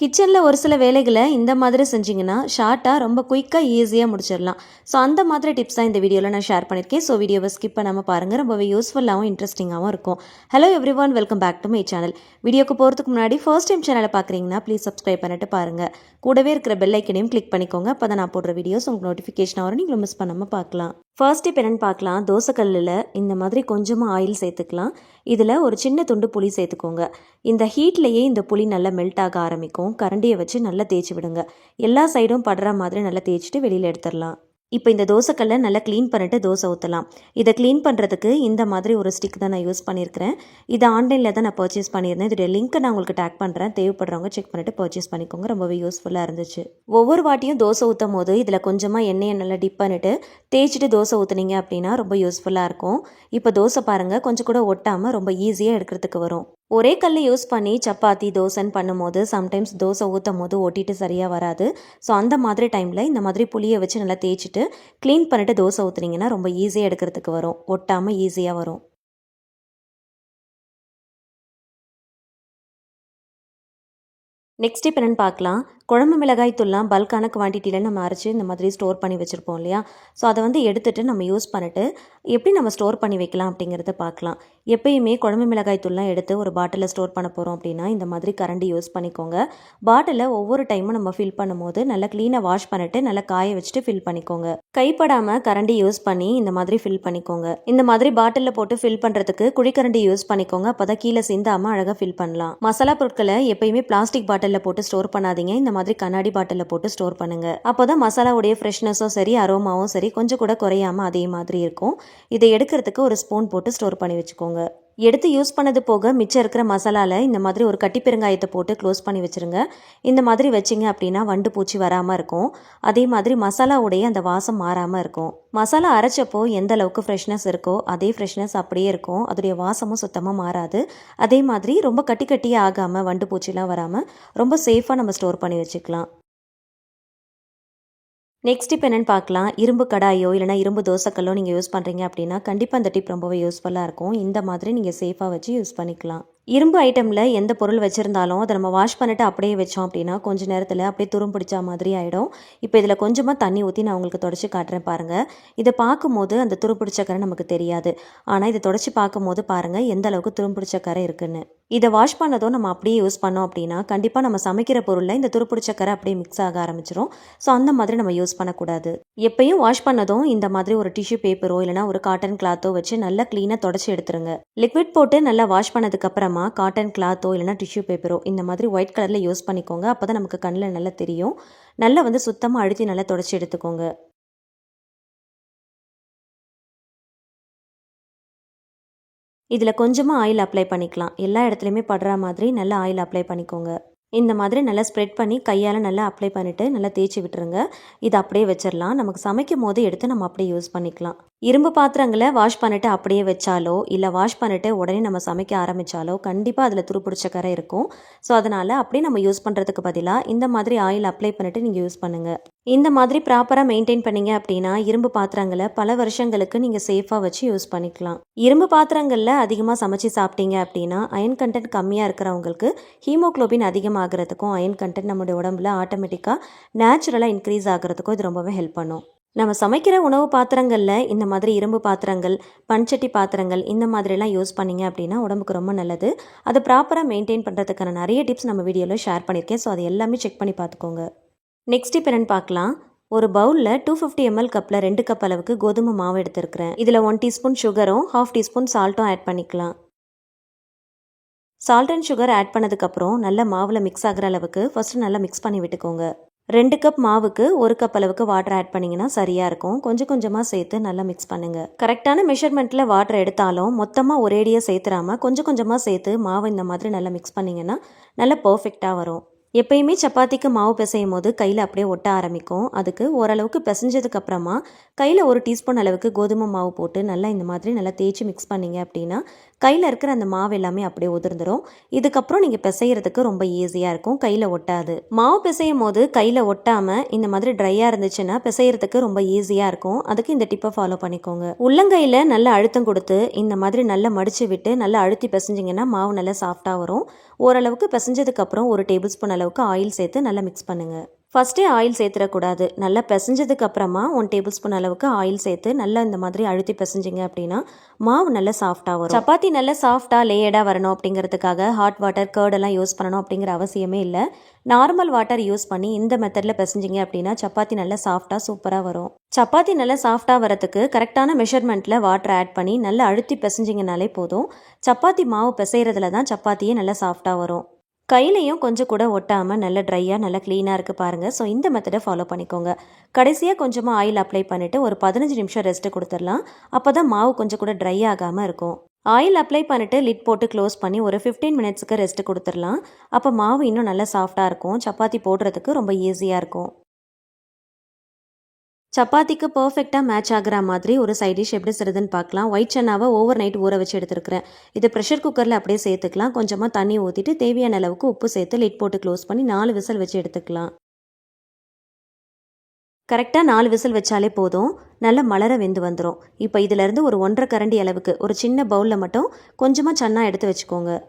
கிச்சனில் ஒரு சில வேலைகளை இந்த மாதிரி செஞ்சிங்கன்னா ஷார்ட்டாக ரொம்ப குயிக்காக ஈஸியாக முடிச்சிடலாம். ஸோ அந்த மாதிரி டிப்ஸ் தான் இந்த வீடியோவில் நான் ஷேர் பண்ணியிருக்கேன். ஸோ வீடியோவை ஸ்கிப் பண்ணாமல் பாருங்கள், ரொம்பவே யூஸ்ஃபுல்லாகவும் இன்ட்ரெஸ்டிங்காகவும் இருக்கும். Hello everyone, welcome back to my channel. வீடியோக்கு போகிறதுக்கு முன்னாடி ஃபர்ஸ்ட் டைம் சேனலை பார்க்குறீங்கன்னா ப்ளீஸ் சப்ஸ்கிரைப் பண்ணிட்டு பாருங்கள். கூடவே இருக்கிற பெல் ஐக்கனையும் கிளிக் பண்ணிக்கோங்க. அப்போ தான் நான் போடுற வீடியோஸ் உங்களுக்கு நோட்டிஃபிகேஷன் வரும், நீங்களும் மிஸ் பண்ணாமல் பார்க்கலாம். ஃபர்ஸ்ட் டிப் என்னென்னு பார்க்கலாம். தோசைக்கல்லில் இந்த மாதிரி கொஞ்சமாக ஆயில் சேர்த்துக்கலாம். இதில் ஒரு சின்ன துண்டு புளி சேர்த்துக்கோங்க. இந்த ஹீட்லேயே இந்த புளி நல்லா மெல்ட் ஆக ஆரம்பிக்கும். கரண்டியை வச்சு நல்லா தேய்ச்சி விடுங்க. எல்லா சைடும் படுற மாதிரி நல்லா தேய்ச்சிட்டு வெளியில் எடுத்துடலாம். இப்போ இந்த தோசைக்கல்லை நல்லா க்ளீன் பண்ணிவிட்டு தோசை ஊற்றலாம். இதை க்ளீன் பண்ணுறதுக்கு இந்த மாதிரி ஒரு ஸ்டிக் தான் நான் யூஸ் பண்ணியிருக்கிறேன். இதை ஆன்லைனில் தான் நான் பர்ச்சேஸ் பண்ணியிருந்தேன். இதோடைய லிங்க்கை நான் உங்களுக்கு டேக் பண்ணுறேன். தேவைப்படுறவங்க செக் பண்ணிவிட்டு பர்ச்சேஸ் பண்ணிக்கோங்க. ரொம்பவே யூஸ்ஃபுல்லாக இருந்துச்சு. ஒவ்வொரு வாட்டியும் தோசை ஊற்றும் போது இதில் கொஞ்சமாக எண்ணெயை நல்லா டிப் பண்ணிவிட்டு தேய்ச்சிட்டு தோசை ஊற்றுனீங்க அப்படின்னா ரொம்ப யூஸ்ஃபுல்லாக இருக்கும். இப்போ தோசை பாருங்கள், கொஞ்சம் கூட ஒட்டாமல் ரொம்ப ஈஸியாக எடுக்கிறதுக்கு வரும். ஒரே கல் யூஸ் பண்ணி சப்பாத்தி தோசைன்னு பண்ணும்போது சம்டைம்ஸ் தோசை ஊற்றும் போது ஒட்டிட்டு சரியாக வராது. ஸோ அந்த மாதிரி டைமில் இந்த மாதிரி புளியை வச்சு நல்லா தேய்ச்சிட்டு க்ளீன் பண்ணிவிட்டு தோசை ஊற்றுனீங்கன்னா ரொம்ப ஈஸியாக எடுக்கிறதுக்கு வரும். ஒட்டாமல் ஈஸியாக வரும். நெக்ஸ்ட் டிப் என்னென்னு பார்க்கலாம். குழம்பு மிளகாய் தூள்லாம் பல்கான குவான்டிட்டியில் நம்ம அரைச்சி இந்த மாதிரி ஸ்டோர் பண்ணி வச்சுருப்போம் இல்லையா? ஸோ அதை எடுத்துகிட்டு நம்ம யூஸ் பண்ணிட்டு எப்படி நம்ம ஸ்டோர் பண்ணி வைக்கலாம் அப்படிங்கிறத பார்க்கலாம். எப்பயுமே குழம்பு மிளகாய் தூள்லாம் எடுத்து ஒரு பாட்டிலில் ஸ்டோர் பண்ண போகிறோம் அப்படின்னா இந்த மாதிரி கரண்டி யூஸ் பண்ணிக்கோங்க. பாட்டிலை ஒவ்வொரு டைமும் நம்ம ஃபில் பண்ணும்போது நல்லா க்ளீனாக வாஷ் பண்ணிவிட்டு நல்லா காய வச்சுட்டு ஃபில் பண்ணிக்கோங்க. கைப்படாமல் கரண்டி யூஸ் பண்ணி இந்த மாதிரி ஃபில் பண்ணிக்கோங்க. இந்த மாதிரி பாட்டிலில் போட்டு ஃபில் பண்ணுறதுக்கு குழிக்கரண்டி யூஸ் பண்ணிக்கோங்க. அப்போ தான் கீழே சிந்தாமல் அழகாக ஃபில் பண்ணலாம். மசாலா பொருட்களை எப்பயுமே பிளாஸ்டிக் பாட்டிலில் போட்டு ஸ்டோர் பண்ணாதீங்க. இந்த மாதிரி கண்ணாடி பாட்டிலில் போட்டு ஸ்டோர் பண்ணுங்க. அப்போதான் மசாலாவுடைய ஃப்ரெஷ்னஸும் சரி அரோமாவும் சரி கொஞ்சம் கூட குறையாம அதே மாதிரி இருக்கும். இதை எடுக்கிறதுக்கு ஒரு ஸ்பூன் போட்டு ஸ்டோர் பண்ணி வச்சுக்கோங்க. எடுத்து யூஸ் பண்ணது போக மிச்சம் இருக்கிற மசாலாவில் இந்த மாதிரி ஒரு கட்டி பெருங்காயத்தை போட்டு க்ளோஸ் பண்ணி வச்சுருங்க. இந்த மாதிரி வச்சிங்க அப்படின்னா வண்டு பூச்சி வராமல் இருக்கும். அதே மாதிரி மசாலாவுடைய அந்த வாசம் மாறாமல் இருக்கும். மசாலா அரைச்சப்போ எந்த அளவுக்கு ஃப்ரெஷ்னஸ் இருக்கோ அதே ஃப்ரெஷ்னஸ் அப்படியே இருக்கும். அதோடைய வாசமும் சுத்தமாக மாறாது. அதே மாதிரி ரொம்ப கட்டியாக ஆகாமல் வண்டு பூச்சிலாம் வராமல் ரொம்ப சேஃபாக நம்ம ஸ்டோர் பண்ணி வச்சுக்கலாம். நெக்ஸ்ட் டிப் என்னென்னு பார்க்கலாம். இரும்பு கடாயோ இல்லைனா இரும்பு தோசைக்கல்லோ நீங்கள் யூஸ் பண்ணுறீங்க அப்படின்னா கண்டிப்பாக அந்த டிப் ரொம்பவே யூஸ்ஃபுல்லாக இருக்கும். இந்த மாதிரி நீங்கள் சேஃபாக வச்சு யூஸ் பண்ணிக்கலாம். இரும்பு ஐட்டமில் எந்த பொருள் வச்சுருந்தாலும் அதை நம்ம வாஷ் பண்ணிவிட்டு அப்படியே வச்சோம் அப்படின்னா கொஞ்சம் நேரத்தில் அப்படியே துரும் பிடிச்சா மாதிரி ஆகிடும். இப்போ இதில் கொஞ்சமாக தண்ணி ஊற்றி நான் உங்களுக்கு தொடச்சி காட்டுறேன் பாருங்கள். இதை பார்க்கும்போது அந்த துரு பிடிச்ச கரை நமக்கு தெரியாது. ஆனால் இதை தொடச்சி பார்க்கும்போது பாருங்கள் எந்த அளவுக்கு துரும் பிடிச்ச கரை இருக்குன்னு. இதை வாஷ் பண்ணதும் நம்ம அப்படியே யூஸ் பண்ணோம் அப்படின்னா கண்டிப்பாக நம்ம சமைக்கிற பொருளில் இந்த துரு பிடிச்ச கரை அப்படியே மிக்ஸ் ஆக ஆரம்பிச்சிடும். ஸோ அந்த மாதிரி நம்ம யூஸ் பண்ணக்கூடாது. எப்பயும் வாஷ் பண்ணதும் இந்த மாதிரி ஒரு டிஷ்யூ பேப்பரோ இல்லைனா ஒரு காட்டன் கிளாத்தோ வச்சு நல்லா க்ளீனாக தொடச்சி எடுத்துருங்க. லிக்விட் போட்டு நல்லா வாஷ் பண்ணதுக்கப்புறமா காட்டன் கிளாத்தோ இல்லைனா டிஷ்யூ பேப்பரோ இந்த மாதிரி ஒயிட் கலரில் யூஸ் பண்ணிக்கோங்க. அப்போ தான் நமக்கு கண்ணில் நல்லா தெரியும். நல்லா சுத்தமாக அழுத்தி நல்லா தொடச்சி எடுத்துக்கோங்க. இதில் கொஞ்சமாக ஆயில் அப்ளை பண்ணிக்கலாம். எல்லா இடத்துலையுமே படுற மாதிரி நல்லா ஆயில் அப்ளை பண்ணிக்கோங்க. இந்த மாதிரி நல்லா ஸ்ப்ரெட் பண்ணி கையால் நல்லா அப்ளை பண்ணிவிட்டு நல்லா தேய்ச்சி விட்டுருங்க. இதை அப்படியே வச்சிடலாம். நமக்கு சமைக்கும் போது எடுத்து நம்ம அப்படியே யூஸ் பண்ணிக்கலாம். இரும்பு பாத்திரங்களை வாஷ் பண்ணிவிட்டு அப்படியே வச்சாலோ இல்லை வாஷ் பண்ணிவிட்டு உடனே நம்ம சமைக்க ஆரம்பித்தாலோ கண்டிப்பாக அதில் துருப்பிடிச்ச கரை இருக்கும். ஸோ அதனால் அப்படியே நம்ம யூஸ் பண்ணுறதுக்கு பதிலாக இந்த மாதிரி ஆயில் அப்ளை பண்ணிவிட்டு நீங்கள் யூஸ் பண்ணுங்கள். இந்த மாதிரி ப்ராப்பராக மெயின்டைன் பண்ணிங்க அப்படின்னா இரும்பு பாத்திரங்களை பல வருஷங்களுக்கு நீங்கள் சேஃபாக வச்சு யூஸ் பண்ணிக்கலாம். இரும்பு பாத்திரங்களில் அதிகமாக சமைச்சு சாப்பிட்டீங்க அப்படின்னா அயன் கண்டென்ட் கம்மியாக இருக்கிறவங்களுக்கு ஹீமோக்ளோபின் அதிகமாகிறதுக்கும் அயன் கண்டென்ட் நம்மளுடைய உடம்புல ஆட்டோமேட்டிக்காக நேச்சுரலாக இன்க்ரீஸ் ஆகிறதுக்கும் இது ரொம்பவே ஹெல்ப் பண்ணும். நம்ம சமைக்கிற உணவு பாத்திரங்களில் இந்த மாதிரி இரும்பு பாத்திரங்கள் பன்சட்டி பாத்திரங்கள் இந்த மாதிரிலாம் யூஸ் பண்ணிங்க அப்படின்னா உடம்புக்கு ரொம்ப நல்லது. அதை ப்ராப்பராக மெயின்டைன் பண்ணுறதுக்கான நிறைய டிப்ஸ் நம்ம வீடியோவில் ஷேர் பண்ணியிருக்கேன். ஸோ அது எல்லாமே செக் பண்ணி பார்த்துக்கோங்க. நெக்ஸ்ட் டிப் என்னென்னு பார்க்கலாம். ஒரு பவுலில் 250 ml கப்பில் 2 கப் அளவுக்கு கோதுமை மாவு எடுத்துருக்கிறேன். இதில் 1 டீஸ்பூன் சுகரும் 1/2 டீஸ்பூன் சால்ட்டும் ஆட் பண்ணிக்கலாம். சால்ட் அண்ட் சுகர் ஆட் பண்ணதுக்கப்புறம் நல்லா மாவில் மிக்ஸ் ஆகிற அளவுக்கு ஃபஸ்ட்டு நல்லா மிக்ஸ் பண்ணி விட்டுக்கோங்க. 2 கப் மாவுக்கு 1 கப் அளவுக்கு வாட்டர் ஆட் பண்ணிங்கன்னா சரியாக இருக்கும். கொஞ்சம் கொஞ்சமாக சேர்த்து நல்லா மிக்ஸ் பண்ணுங்கள். கரெக்டான மெஷர்மெண்ட்டில் வாட்டர் எடுத்தாலும் மொத்தமாக ஒரேடியாக சேர்த்துறாமல் கொஞ்சம் கொஞ்சமாக சேர்த்து மாவு இந்த மாதிரி நல்லா மிக்ஸ் பண்ணிங்கன்னா நல்லா பர்ஃபெக்டாக வரும். எப்பயுமே சப்பாத்திக்கு மாவு பிசையும் போது கையில் அப்படியே ஒட்ட ஆரம்பிக்கும். அதுக்கு ஓரளவுக்கு பிசைஞ்சதுக்கப்புறமா கையில் 1 டீஸ்பூன் அளவுக்கு கோதுமை மாவு போட்டு நல்லா இந்த மாதிரி நல்லா தேய்ச்சி மிக்ஸ் பண்ணிங்க அப்படின்னா கையில் இருக்கிற அந்த மாவு எல்லாமே அப்படியே உதிர்ந்துடும். இதுக்கப்புறம் நீங்கள் பிசைகிறதுக்கு ரொம்ப ஈஸியாக இருக்கும், கையில் ஒட்டாது. மாவு பிசையும் போது கையில் ஒட்டாமல் இந்த மாதிரி ட்ரையாக இருந்துச்சுன்னா பிசைகிறதுக்கு ரொம்ப ஈஸியாக இருக்கும். அதுக்கு இந்த டிப்பை ஃபாலோ பண்ணிக்கோங்க. உள்ளங்கையில் நல்ல அழுத்தம் கொடுத்து இந்த மாதிரி நல்லா மடித்து விட்டு நல்லா அழுத்தி பிசைஞ்சிங்கன்னா மாவு நல்லா சாஃப்டாக வரும். ஓரளவுக்கு பிசைஞ்சதுக்கப்புறம் 1 டேபிள் ஸ்பூன் அளவுக்கு ஆயில் சேர்த்து நல்லா மிக்ஸ் பண்ணுங்கள். ஃபஸ்ட்டே ஆயில் சேர்த்துடக்கூடாது. நல்லா பிசைஞ்சதுக்கு அப்புறமா 1 டேபிள் ஸ்பூன் அளவுக்கு ஆயில் சேர்த்து நல்லா இந்த மாதிரி அழுத்தி பிசைஞ்சிங்க அப்படின்னா மாவு நல்லா சாஃப்டாக வரும். சப்பாத்தி நல்லா சாஃப்டாக லேயர்டாக வரணும் அப்படிங்கிறதுக்காக ஹாட் வாட்டர் கர்டெல்லாம் யூஸ் பண்ணணும் அப்படிங்கிற அவசியமே இல்லை. நார்மல் வாட்டர் யூஸ் பண்ணி இந்த மெத்தடில் பிசைஞ்சிங்க அப்படின்னா சப்பாத்தி நல்லா சாஃப்டாக சூப்பராக வரும். சப்பாத்தி நல்லா சாஃப்டாக வரத்துக்கு கரெக்டான மெஷர்மெண்ட்டில் வாட்டர் ஆட் பண்ணி நல்லா அழுத்தி பிசைஞ்சிங்கனாலே போதும். சப்பாத்தி மாவு பிசைகிறதுல தான் சப்பாத்தியே நல்லா சாஃப்டாக வரும். கையிலையும் கொஞ்சம் கூட ஒட்டாமல் நல்லா ட்ரையாக நல்லா க்ளீனாக இருக்குது பாருங்கள். ஸோ இந்த மெத்தடை ஃபாலோ பண்ணிக்கோங்க. கடைசியாக கொஞ்சமாக ஆயில் அப்ளை பண்ணிவிட்டு ஒரு 15 நிமிஷம் ரெஸ்ட்டு கொடுத்துடலாம். அப்போ தான் மாவு கொஞ்சம் கூட ட்ரை ஆகாமல் இருக்கும். ஆயில் அப்ளை பண்ணிவிட்டு லிட் போட்டு க்ளோஸ் பண்ணி ஒரு 15 மினிட்ஸுக்கு ரெஸ்ட்டு கொடுத்துடலாம். அப்போ மாவு இன்னும் நல்லா சாஃப்டாக இருக்கும். சப்பாத்தி போடுறதுக்கு ரொம்ப ஈஸியாக இருக்கும். சப்பாத்திக்கு பர்ஃபெக்டாக மேட்ச் ஆகிற மாதிரி ஒரு சைட் டிஷ் எப்படி செய்யுதுன்னு பார்க்கலாம். ஒயிட் சன்னாவை ஓவர் நைட் ஊற வச்சு எடுத்துருக்கிறேன். இது ப்ரெஷர் குக்கரில் அப்படியே சேர்த்துக்கலாம். கொஞ்சமாக தண்ணி ஊற்றிட்டு தேவையான அளவுக்கு உப்பு சேர்த்து லிட் போட்டு க்ளோஸ் பண்ணி 4 விசில் வச்சு எடுத்துக்கலாம். கரெக்டாக 4 விசில் வச்சாலே போதும். நல்லா மலர வெந்து வந்துடும். இப்போ இதிலேருந்து ஒரு 1.5 கரண்டி அளவுக்கு ஒரு சின்ன பவுலில் மட்டும் கொஞ்சமாக சன்னா எடுத்து வச்சுக்கோங்க.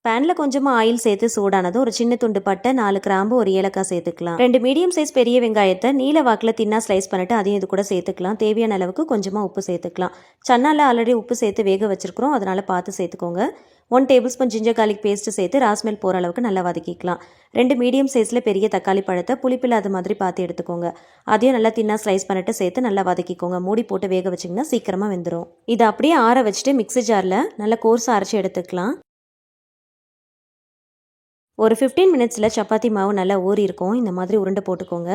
பேனில் கொஞ்சமாக ஆயில் சேர்த்து சூடானதும் ஒரு சின்ன துண்டு பட்டை, 4 கிராம்பு, ஒரு ஏலக்காய் சேர்த்துக்கலாம். 2 மீடியம் சைஸ் பெரிய வெங்காயத்தை நீல வாக்கில் தின்னா ஸ்லைஸ் பண்ணிட்டு அதையும் இது கூட சேர்த்துக்கலாம். தேவையான அளவுக்கு கொஞ்சமாக உப்பு சேர்த்துக்கலாம். சன்னால ஆல்ரெடி உப்பு சேர்த்து வேக வச்சிருக்கிறோம், அதனால பார்த்து சேர்த்துக்கோங்க. 1 table spoon ginger garlic paste சேர்த்து ராஸ்மெல் போகிற அளவுக்கு நல்லா வதக்கிக்கலாம். 2 மீடியம் சைஸில் பெரிய தக்காளி பழத்தை புளிப்பில்லாத மாதிரி பார்த்து எடுத்துக்கோங்க. அதையும் நல்லா தின்னா ஸ்லைஸ் பண்ணிட்டு சேர்த்து நல்லா வதக்கிக்கோங்க. மூடி போட்டு வேக வச்சிங்கன்னா சீக்கிரமாக வெந்துடும். இதை அப்படியே ஆற வச்சுட்டு மிக்ஸி ஜாரில் நல்லா கோர்ஸாக அரைச்சி எடுத்துக்கலாம். ஒரு 15 மினிட்ஸில் சப்பாத்தி மாவு நல்லா ஊறி இருக்கும். இந்த மாதிரி உருண்டை போட்டுக்கோங்க.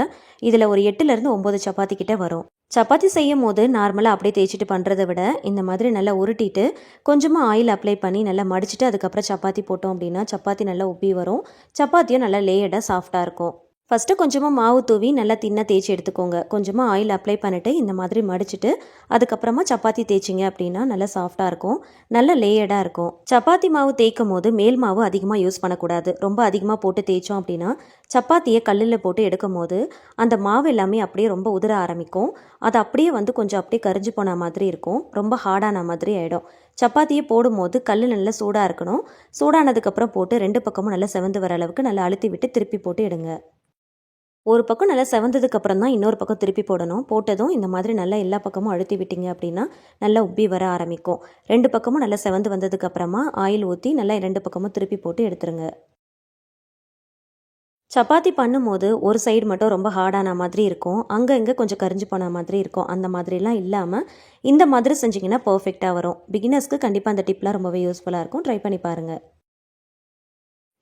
இதில் ஒரு 8லேருந்து 9 சப்பாத்தி கிட்ட வரும். சப்பாத்தி செய்யும் போது நார்மலாக அப்படியே தேய்ச்சிட்டு பண்ணுறதை விட இந்த மாதிரி நல்லா உருட்டிட்டு கொஞ்சமாக ஆயில் அப்ளை பண்ணி நல்லா மடிச்சுட்டு அதுக்கப்புறம் சப்பாத்தி போட்டோம் அப்படின்னா சப்பாத்தி நல்லா உப்பி வரும். சப்பாத்தியும் நல்லா லேயர்டாக சாஃப்டாக இருக்கும். ஃபஸ்ட்டு கொஞ்சமாக மாவு தூவி நல்லா தின்னா தேய்ச்சி எடுத்துக்கோங்க. கொஞ்சமாக ஆயில் அப்ளை பண்ணிவிட்டு இந்த மாதிரி மடிச்சுட்டு அதுக்கப்புறமா சப்பாத்தி தேய்ச்சிங்க அப்படின்னா நல்லா சாஃப்டாக இருக்கும், நல்ல லேயர்டாக இருக்கும். சப்பாத்தி மாவு தேய்க்கும் போது மேல் மாவு அதிகமாக யூஸ் பண்ணக்கூடாது. ரொம்ப அதிகமாக போட்டு தேய்ச்சோம் அப்படின்னா சப்பாத்தியை கல்லில் போட்டு எடுக்கும் போது அந்த மாவு எல்லாமே அப்படியே ரொம்ப உதிர ஆரம்பிக்கும். அது அப்படியே கொஞ்சம் அப்படியே கரிஞ்சு போன மாதிரி இருக்கும், ரொம்ப ஹார்டான மாதிரி ஆகிடும். சப்பாத்தியை போடும்போது கல் நல்லா சூடாக இருக்கணும். சூடானதுக்கப்புறம் போட்டு 2 பக்கமும் நல்லா செவந்து வர அளவுக்கு நல்லா அழுத்தி விட்டு திருப்பி போட்டு எடுங்க. ஒரு பக்கம் நல்லா செவந்ததுக்கு அப்புறம் தான் இன்னொரு பக்கம் திருப்பி போடணும். போட்டதும் இந்த மாதிரி நல்லா எல்லா பக்கமும் அழுத்தி விட்டீங்க அப்படின்னா நல்லா உப்பி வர ஆரம்பிக்கும். 2 பக்கமும் நல்லா செவந்து வந்ததுக்கு அப்புறமா ஆயில் ஊற்றி நல்லா 2 பக்கமும் திருப்பி போட்டு எடுத்துருங்க. சப்பாத்தி பண்ணும்போது ஒரு சைடு மட்டும் ரொம்ப ஹார்டான மாதிரி இருக்கும், அங்கே கொஞ்சம் கரிஞ்சு போன மாதிரி இருக்கும். அந்த மாதிரிலாம் இல்லாமல் இந்த மாதிரி செஞ்சிங்கன்னா பர்ஃபெக்டாக வரும். பிகினர்ஸ்க்கு கண்டிப்பாக அந்த டிப்லாம் ரொம்பவே யூஸ்ஃபுல்லாக இருக்கும். ட்ரை பண்ணி பாருங்கள்.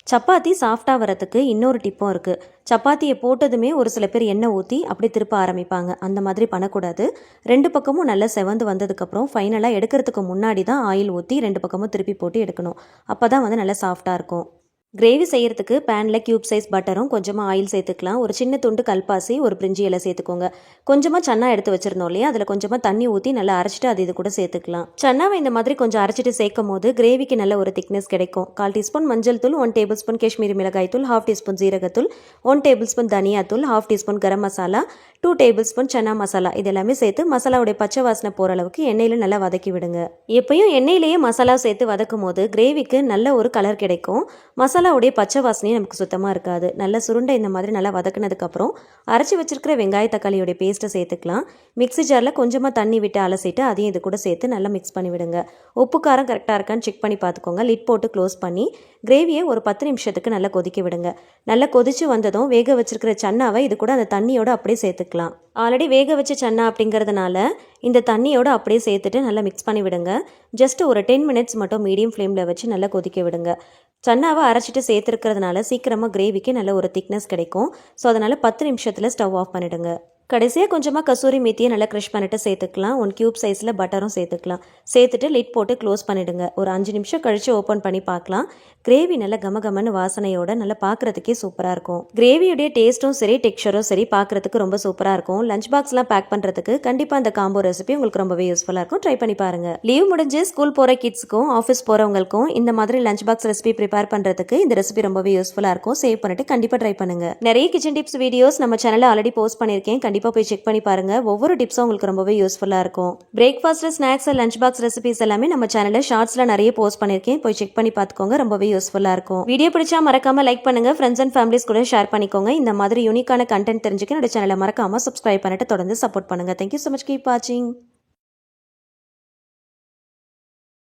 சப்பாத்தி சாஃப்டாக வரத்துக்கு இன்னொரு டிப்பும் இருக்குது. சப்பாத்தியை போட்டதுமே ஒரு சில பேர் எண்ணெய் ஊற்றி அப்படி திருப்ப ஆரம்பிப்பாங்க. அந்த மாதிரி பண்ணக்கூடாது. 2 பக்கமும் நல்லா செவந்து வந்ததுக்கப்புறம் ஃபைனலாக எடுக்கிறதுக்கு முன்னாடி தான் ஆயில் ஊற்றி 2 பக்கமும் திருப்பி போட்டு எடுக்கணும். அப்போ தான் நல்லா சாஃப்டாக இருக்கும். கிரேவி செய்கிறதுக்கு பேனில் க்யூப் சைஸ் பட்டரும் கொஞ்சமாக ஆயில் சேர்த்துக்கலாம். ஒரு சின்ன துண்டு கல்பாசி, ஒரு பிரிஞ்சி இலை சேர்த்துக்கோங்க. கொஞ்சமாக சன்னா எடுத்து வச்சிருந்தோம் இல்லையா, அதில் கொஞ்சமாக தண்ணி ஊற்றி நல்லா அரைச்சிட்டு அது இது கூட சேர்த்துக்கலாம். சன்னாவை இந்த மாதிரி கொஞ்சம் அரைச்சிட்டு சேர்க்கும் போது கிரேவிக்கு நல்ல ஒரு திக்னஸ் கிடைக்கும். 1/4 டீஸ்பூன் மஞ்சள் தூள், 1 டேபிள் ஸ்பூன் காஷ்மீரி மிளகாய் தூள், 1/2 டீஸ்பூன் ஜீரகத்தூள், 1 டேபிள் ஸ்பூன் தனியா தூள், 1/2 teaspoon garam masala, 2 table spoon chana masala, இது எல்லாமே சேர்த்து மசாலாவுடைய பச்சை வாசனை போகிற அளவுக்கு எண்ணெயில் நல்லா வதக்கி விடுங்க. எப்பயும் எண்ணெயிலேயே மசாலா சேர்த்து வதக்கும் போது கிரேவிக்கு நல்ல ஒரு கலர் கிடைக்கும். மசாலாவுடைய பச்சை வாசனையும் நமக்கு சுத்தமாக இருக்காது. நல்லா சுருண்டை இந்த மாதிரி நல்லா வதக்கினதுக்கப்புறம் அரைச்சி வச்சிருக்கிற வெங்காய தக்காளியோடைய பேஸ்ட்டை சேர்த்துக்கலாம். மிக்ஸி ஜாரில் கொஞ்சமாக தண்ணி விட்டு அலசிட்டு அதையும் இது கூட சேர்த்து நல்லா மிக்ஸ் பண்ணி விடுங்க. உப்பு காரம் கரெக்டாக இருக்கான்னு செக் பண்ணி பார்த்துக்கோங்க. லிட் போட்டு க்ளோஸ் பண்ணி கிரேவியை ஒரு 10 நிமிஷத்துக்கு நல்லா கொதிக்க விடுங்க. நல்லா கொதிச்சு வந்ததும் வேக வச்சிருக்கிற சன்னாவை இது கூட அந்த தண்ணியோட அப்படியே சேர்த்துக்கலாம். ஆல்ரெடி வேக வச்ச சன்னா அப்படிங்கிறதுனால இந்த தண்ணியோட அப்படியே சேர்த்துட்டு நல்லா மிக்ஸ் பண்ணி விடுங்க. ஜஸ்ட் ஒரு 10 மினிட்ஸ் மட்டும் மீடியம் ஃப்ளேமில் வச்சு நல்லா கொதிக்க விடுங்க. சன்னாவை அரைச்சிட்டு சேர்த்துருக்கிறதுனால சீக்கிரமாக கிரேவிக்கு நல்ல ஒரு திக்னஸ் கிடைக்கும். ஸோ அதனால் 10 நிமிஷத்தில் ஸ்டவ் ஆஃப் பண்ணிவிடுங்க. கடைசியாக கொஞ்சமாக கசூரி மேத்தியை நல்லா க்ரஷ் பண்ணிட்டு சேர்த்துக்கலாம். 1 கியூப் சைஸில் பட்டரும் சேர்த்துக்கலாம். சேர்த்துட்டு லிட் போட்டு க்ளோஸ் பண்ணிவிடுங்க. ஒரு 5 நிமிஷம் கழித்து ஓப்பன் பண்ணி பார்க்கலாம். கிரேவி நல்லா கமகமன்னு வாசனையோட நல்லா பார்க்குறதுக்கே சூப்பராக இருக்கும். கிரேவியுடைய டேஸ்ட்டும் சரி டெக்ஸ்சரும் சரி பார்க்குறதுக்கு ரொம்ப சூப்பராக இருக்கும். லஞ்ச் பாக்ஸ்லாம் பேக் பண்ணுறதுக்கு கண்டிப்பாக அந்த காம்போ ரெசிபி உங்களுக்கு ரொம்பவே யூஸ்ஃபுல்லாக இருக்கும். ட்ரை பண்ணி பாருங்கள். லீவ் முடிஞ்சு ஸ்கூல் போகிற கிட்ஸுக்கும் ஆஃபீஸ் போகிறவங்களுக்கும் இந்த மாதிரி லஞ்ச் பாக்ஸ் ரெசிபி ப்ரிப்பேர் பண்ணுறதுக்கு இந்த ரெசிபி ரொம்பவே யூஸ்ஃபுல்லாக இருக்கும். சேவ் பண்ணிட்டு கண்டிப்பாக ட்ரை பண்ணுங்கள். நிறைய கிச்சன் டிப்ஸ் வீடியோஸ் நம்ம சேனலில் ஆல்ரெடி போஸ்ட் பண்ணியிருக்கேன். கண்டிப்பாக போய் செக் பண்ணி பாருங்கள். ஒவ்வொரு டிப்ஸும் உங்களுக்கு ரொம்பவே யூஸ்ஃபுல்லாக இருக்கும். Breakfast, snacks, lunch box recipes எல்லாமே நம்ம சேனலில் ஷார்ட்ஸில் நிறைய போஸ்ட் பண்ணியிருக்கேன். போய் செக் பண்ணி பார்த்துக்கோங்க. ரொம்பவே யூஸ்ஃபுல்லாக இருக்கும். வீடியோ பிடிச்சா மறக்காமல் லைக் பண்ணுங்கள். ஃப்ரெண்ட்ஸ் அண்ட் ஃபேமிலிஸ் கூட ஷேர் பண்ணிக்கோங்க. இந்த மாதிரி யூனிக்கான கண்டென்ட் தெரிஞ்சுக்க என்னோட சேனலை மறக்காமல் சப்ஸ்கிரைப் பண்ணிட்டு தொடர்ந்து சப்போர்ட் பண்ணுங்கள். Thank you so much. கீப் வாட்சிங்.